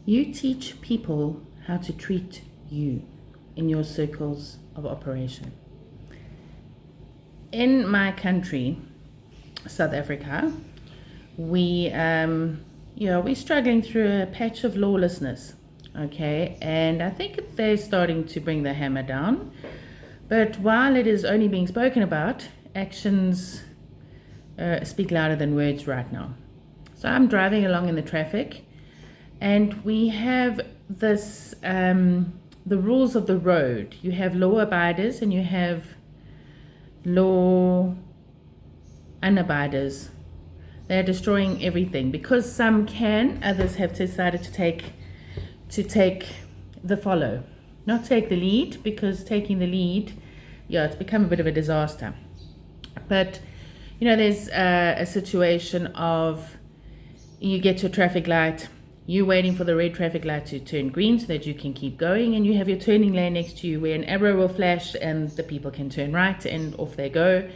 You teach people how to treat you in your circles of operation. In my country, South Africa, we're struggling through a patch of lawlessness, okay? And I think they're starting to bring the hammer down. But while it is only being spoken about, actions speak louder than words right now. So I'm driving along in the traffic, and we have this, the rules of the road. You have law abiders and you have law unabiders. They're destroying everything because some can, others have decided to take the follow, not take the lead, because taking the lead, it's become a bit of a disaster. But there's a situation of you get to a traffic light, you're waiting for the red traffic light to turn green so that you can keep going, and you have your turning lane next to you where an arrow will flash and the people can turn right and off they go.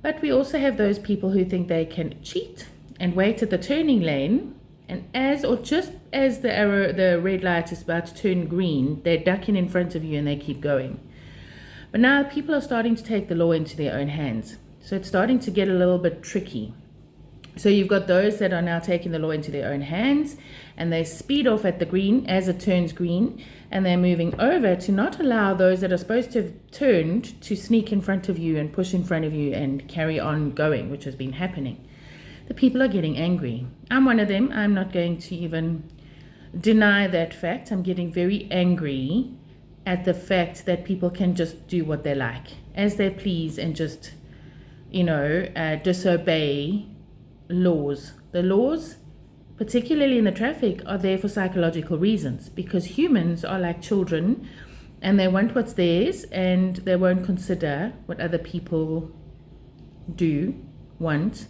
But we also have those people who think they can cheat and wait at the turning lane, and just as the red light is about to turn green, they're ducking in front of you and they keep going. But now people are starting to take the law into their own hands. So it's starting to get a little bit tricky. So you've got those that are now taking the law into their own hands, and they speed off at the green as it turns green, and they're moving over to not allow those that are supposed to have turned to sneak in front of you and push in front of you and carry on going, which has been happening. The people are getting angry. I'm one of them. I'm not going to even deny that fact. I'm getting very angry at the fact that people can just do what they like, as they please, and just, disobey laws. The laws, particularly in the traffic, are there for psychological reasons, because humans are like children and they want what's theirs and they won't consider what other people want,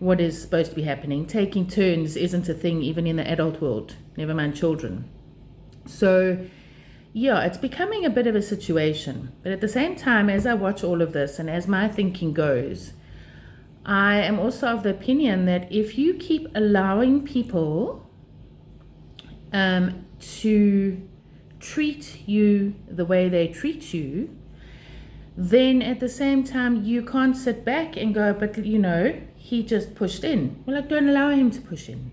what is supposed to be happening. Taking turns isn't a thing even in the adult world, never mind children. So it's becoming a bit of a situation. But at the same time, as I watch all of this and as my thinking goes, I am also of the opinion that if you keep allowing people to treat you the way they treat you, then at the same time you can't sit back and go, but he just pushed in. Well, don't allow him to push in.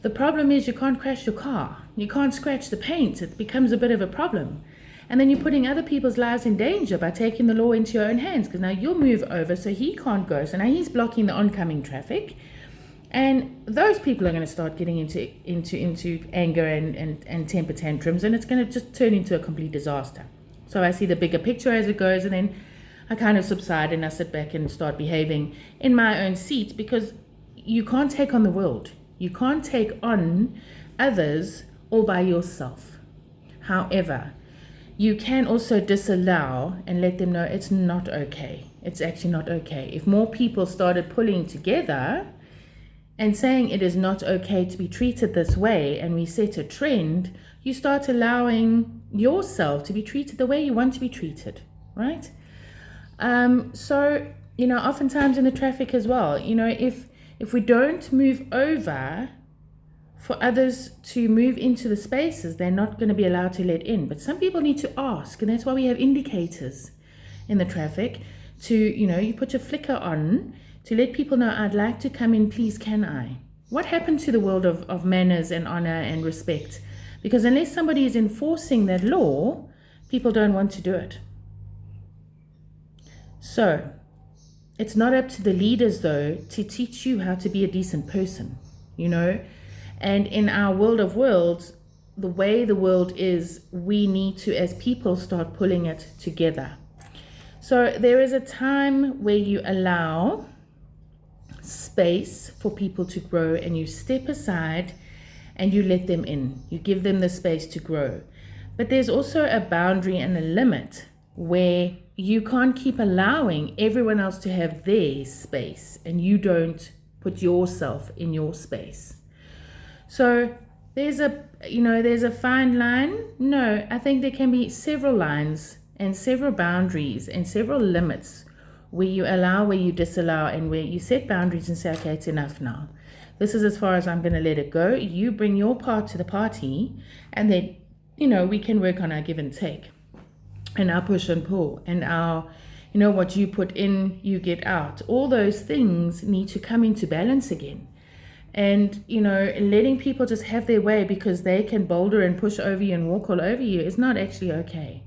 The problem is you can't crash your car. You can't scratch the paint. It becomes a bit of a problem. And then you're putting other people's lives in danger by taking the law into your own hands, because now you'll move over so he can't go. So now he's blocking the oncoming traffic. And those people are going to start getting into anger and temper tantrums, and it's going to just turn into a complete disaster. So I see the bigger picture as it goes, and then I kind of subside and I sit back and start behaving in my own seat, because you can't take on the world. You can't take on others all by yourself. However, you can also disallow and let them know it's not okay. It's actually not okay. If more people started pulling together and saying it is not okay to be treated this way, and we set a trend, you start allowing yourself to be treated the way you want to be treated, right? So, oftentimes in the traffic as well, if we don't move over for others to move into the spaces, they're not going to be allowed to let in. But some people need to ask, and that's why we have indicators in the traffic to, you put your flicker on to let people know, I'd like to come in, please, can I? What happened to the world of manners and honor and respect? Because unless somebody is enforcing that law, people don't want to do it. So it's not up to the leaders, though, to teach you how to be a decent person, And in our world of worlds, the way the world is, we need to, as people, start pulling it together. So there is a time where you allow space for people to grow, and you step aside and you let them in. You give them the space to grow. But there's also a boundary and a limit where you can't keep allowing everyone else to have their space and you don't put yourself in your space. So there's a fine line. No, I think there can be several lines and several boundaries and several limits where you allow, where you disallow, and where you set boundaries and say, okay, it's enough now. This is as far as I'm going to let it go. You bring your part to the party, and then, we can work on our give and take, and our push and pull, and our, what you put in, you get out. All those things need to come into balance again. And, letting people just have their way because they can boulder and push over you and walk all over you is not actually okay.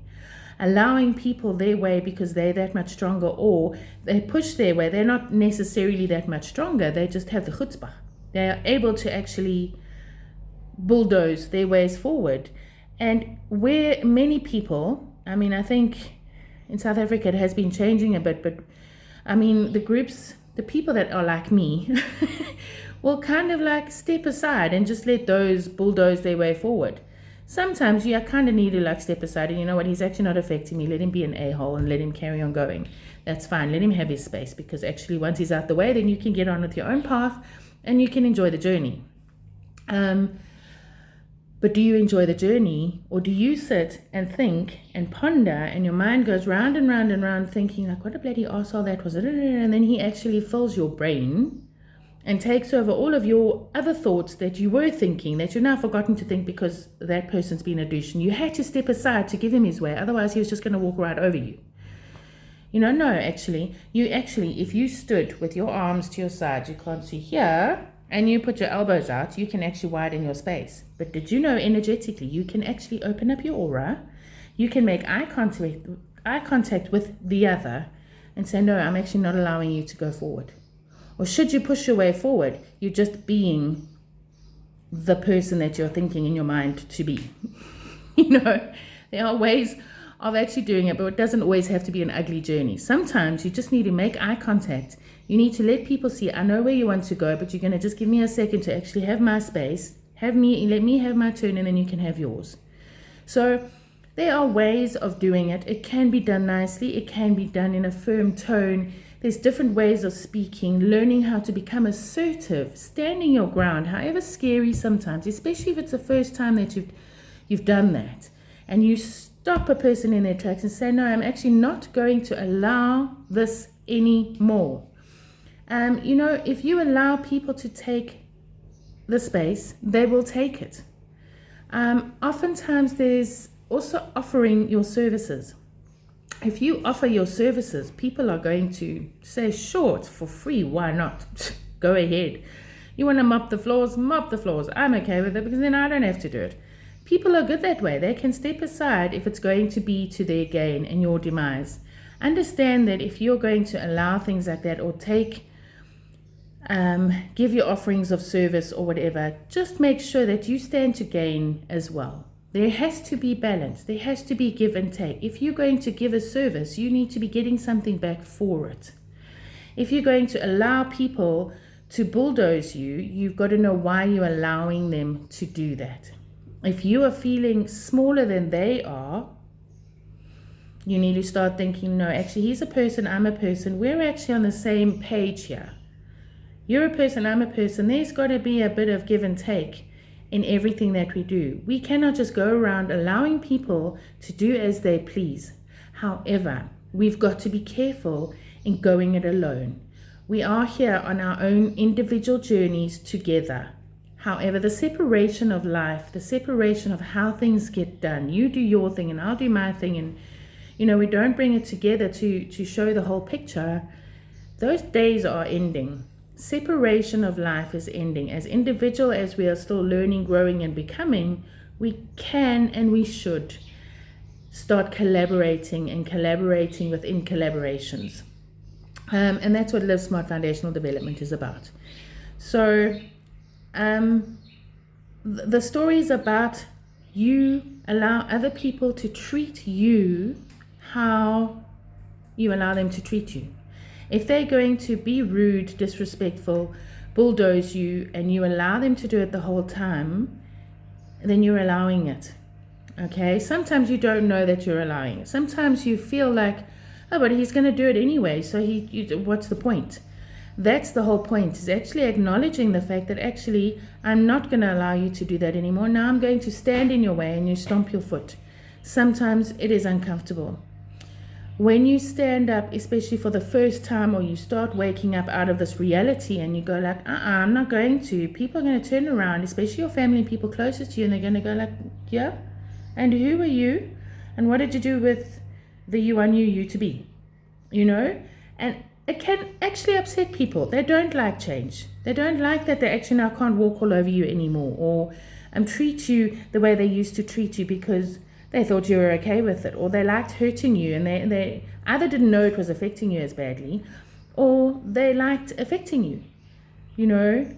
Allowing people their way because they're that much stronger, or they push their way, they're not necessarily that much stronger, they just have the chutzpah. They are able to actually bulldoze their ways forward. And where many people, I think in South Africa it has been changing a bit, but the people that are like me will kind of like step aside and just let those bulldoze their way forward. Sometimes you kind of need to like step aside and, you know what, he's actually not affecting me. Let him be an a-hole and let him carry on going. That's fine. Let him have his space, because actually once he's out the way, then you can get on with your own path and you can enjoy the journey. But do you enjoy the journey, or do you sit and think and ponder and your mind goes round and round and round thinking like, what a bloody arsehole that was, and then he actually fills your brain and takes over all of your other thoughts that you were thinking, that you've now forgotten to think because that person's been a douche and you had to step aside to give him his way, otherwise he was just going to walk right over you. No, actually, if you stood with your arms to your side, you can't see here, and you put your elbows out, you can actually widen your space. But did you know energetically, you can actually open up your aura, you can make eye contact with the other and say, no, I'm actually not allowing you to go forward. Or should you push your way forward, you're just being the person that you're thinking in your mind to be. There are ways of actually doing it, but it doesn't always have to be an ugly journey. Sometimes you just need to make eye contact. You need to let people see, I know where you want to go, but you're going to just give me a second to actually have my space. Let me have my turn, and then you can have yours. So there are ways of doing it. It can be done nicely. It can be done in a firm tone. There's different ways of speaking, learning how to become assertive, standing your ground, however scary sometimes, especially if it's the first time that you've done that. And you stop a person in their tracks and say, no, I'm actually not going to allow this anymore. If you allow people to take the space, they will take it. Oftentimes there's also offering your services. If you offer your services, people are going to say, sure, it's for free, why not? Go ahead. You want to mop the floors? Mop the floors. I'm okay with it because then I don't have to do it. People are good that way. They can step aside if it's going to be to their gain and your demise. Understand that if you're going to allow things like that, or give your offerings of service or whatever, just make sure that you stand to gain as well. There has to be balance. There has to be give and take. If you're going to give a service, you need to be getting something back for it. If you're going to allow people to bulldoze you, you've got to know why you're allowing them to do that. If you are feeling smaller than they are, you need to start thinking, no, actually, he's a person, I'm a person. We're actually on the same page here. You're a person, I'm a person. There's got to be a bit of give and take in everything that we do. We cannot just go around allowing people to do as they please. However, we've got to be careful in going it alone. We are here on our own individual journeys together. However, the separation of life, the separation of how things get done, you do your thing and I'll do my thing, and we don't bring it together to show the whole picture, those days are ending. Separation of life is ending. As individual as we are still learning, growing and becoming, we can and we should start collaborating within collaborations. And that's what Live Smart Foundational Development is about. So the story is about you allow other people to treat you how you allow them to treat you. If they're going to be rude, disrespectful, bulldoze you, and you allow them to do it the whole time, then you're allowing it. Okay? Sometimes you don't know that you're allowing it. Sometimes you feel like, oh, but he's going to do it anyway, so what's the point? That's the whole point, is actually acknowledging the fact that actually I'm not going to allow you to do that anymore. Now I'm going to stand in your way and you stomp your foot. Sometimes it is uncomfortable. When you stand up, especially for the first time, or you start waking up out of this reality and you go like, I'm not going to, people are going to turn around, especially your family and people closest to you, and they're going to go like, yeah, and who are you? And what did you do with the you I knew you to be? You know? And it can actually upset people. They don't like change. They don't like that they actually now can't walk all over you anymore, or treat you the way they used to treat you because they thought you were okay with it, or they liked hurting you, and they either didn't know it was affecting you as badly, or they liked affecting you. You know,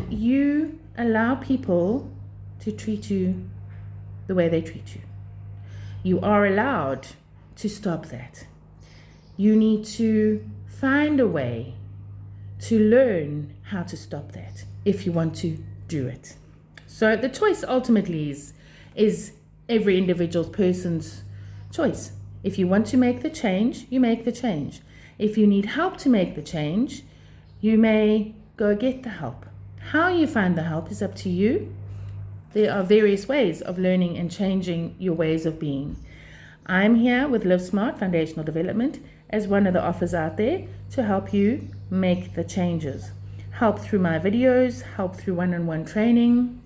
you allow people to treat you the way they treat you. You are allowed to stop that. You need to find a way to learn how to stop that if you want to do it. So the choice ultimately is every individual person's choice. If you want to make the change, you make the change. If you need help to make the change, you may go get the help. How you find the help is up to you. There are various ways of learning and changing your ways of being. I'm here with Live Smart Foundational Development as one of the offers out there to help you make the changes. Help through my videos, help through one-on-one training,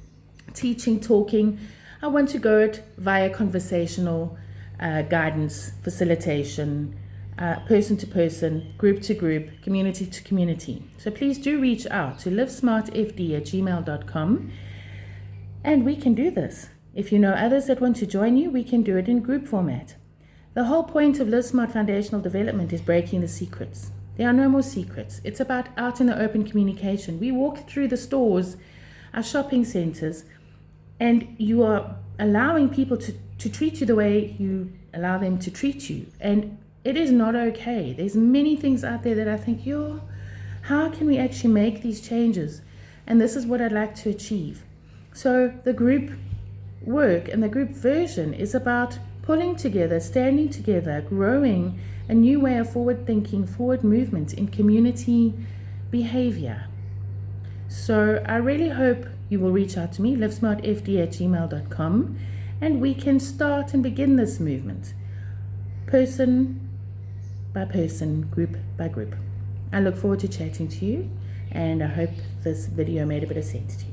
teaching, talking. I want to go it via conversational guidance, facilitation, person to person, group to group, community to community. So please do reach out to livesmartfd@gmail.com and we can do this. If you know others that want to join you, we can do it in group format. The whole point of Live Smart Foundational Development is breaking the secrets. There are no more secrets. It's about out in the open communication. We walk through the stores, our shopping centers, and you are allowing people to treat you the way you allow them to treat you. And it is not okay. There's many things out there that I think, how can we actually make these changes? And this is what I'd like to achieve. So the group work and the group version is about pulling together, standing together, growing a new way of forward thinking, forward movement in community behavior. So I really hope you will reach out to me, livesmartfd@gmail.com, and we can start and begin this movement, person by person, group by group. I look forward to chatting to you, and I hope this video made a bit of sense to you.